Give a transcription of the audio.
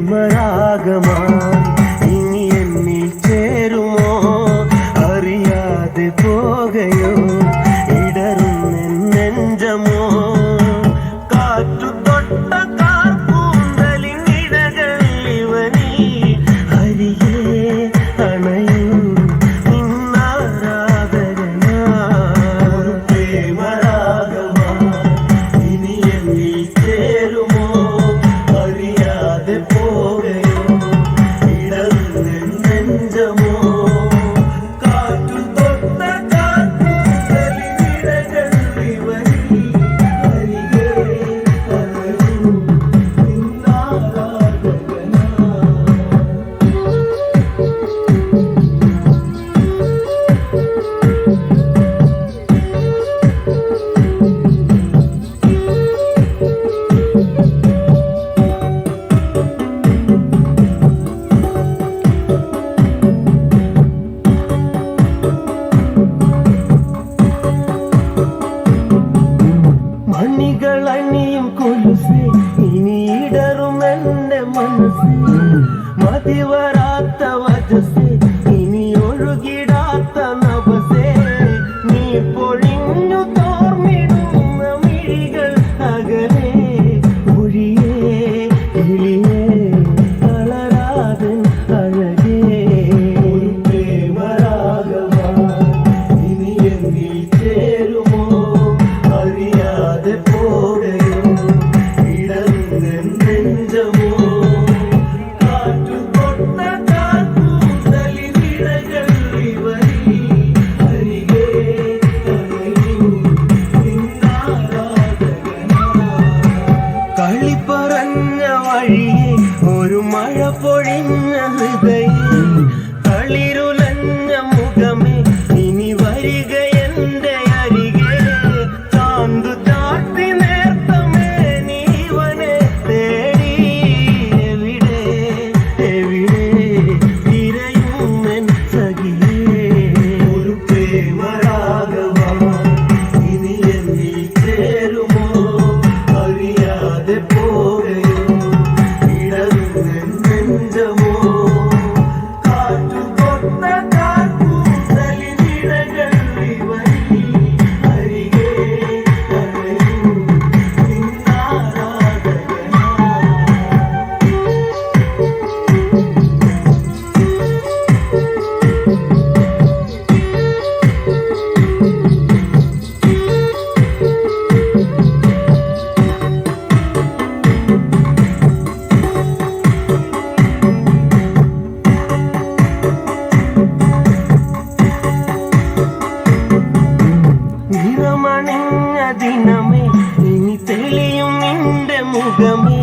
പ്രേമരാഗമായി ഇനി എന്നിൽ ചേരുമോ അറിയാതെ പോകയോ ഇടറുന്ന നെഞ്ചമോ കാറ്റു തൊട്ട കാർപ്പൂന്തലിൻ ഇടകൾ ഇവനീ അരികെ അണയൂ നിന്നാരാധകനാ പ്രേമരാഗമായി ഇനി എന്നിൽ ചേരുമോ അറിയാതെ പോകയോ ഇടറുന്ന നെഞ്ചമോ കാറ്റു തൊട്ട കാർപ്പൂന്തലിൻ ഇടകൾ ഇവനീ അരികെ അണയൂ നിന്നാരാധകനാ മണികളണിയും കൊലുസേ ഇനി ഇടറും എന്റെ മനസ്സേ മതിവരാത്ത വജസേ ഇനി ഒഴുകിടാത്ത നവസേ നീ പൊഴിഞ്ഞു തോർന്നിടുന്ന മിഴികൾ അകലെ ഒഴിയേ കിളിയേ തളരാതെ അഴകേ ഒരു പ്രേമരാഗമായി ഇനി എന്നിൽ ചേരുമോ അറിയാതെ പോകയോ ഇടറുന്ന നെഞ്ചമോ കാറ്റു തൊട്ട കാർപ്പൂന്തലിൻ ഇടകൾ ഇവനീ അരികെ അണയൂ നിന്നാരാധകനാ കളി പറഞ്ഞ വഴിയെ ഒരു മഴ പൊഴിഞ്ഞ ഹൃദയേ കളിരുലഞ്ഞ മുഖമേ ഇനി വരിക എന്റെ അരികെ ചാന്തു ചാട്ടി നേർത്തമേ നീവനെ തേടി എവിടെ എവിടെ തിരയുമെൻ സഖിയേ ഒരു പ്രേമരാഗമായി ഇനി എന്നിൽ ചേരുമോ അറിയാതെ പോകയോ ഇടറുന്ന നെഞ്ചമോ കാറ്റു തൊട്ട കാർപ്പൂന്തലിൻ ഇടകൾ ഇവനീ അരികെ അണയൂ നിന്നാരാധകനാ നിറമണിഞ്ഞ ദിനമേ ഇനി തെളിയും നിന്റെ മുഖമേ